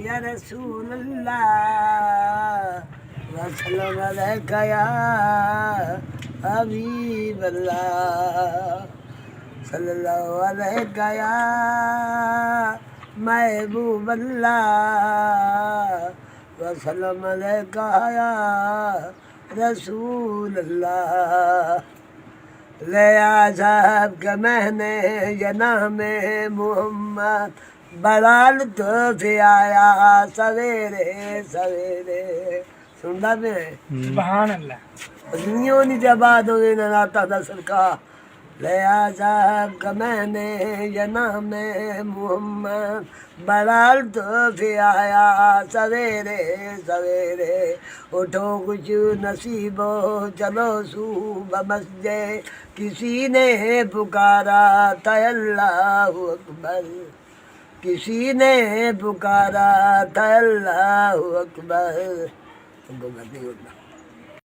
या रसूल अल्लाह वसल्लम अलैका या हबीब अल्लाह सल्लल्लाहु अलैका या महबूब अल्लाह वसल्लम अलैका या रसूल अल्लाह। ले साहब के मैंने जना में मोहम्मद बलाल तो से आया सवेरे सवेरे सुनता में सुभान अल्लाह दुनिया नहीं जबाद हो गई नाता दसल का। ले साहब का मैंने जना में मोहम्मद बलाल तो से आया सवेरे सवेरे उठो कुछ नसीबो चलो सुबह मस्जिद किसी ने पुकारा था अल्लाहु अकबर किसी ने पुकारा था अल्लाहु अकबर। तुमको गलती होता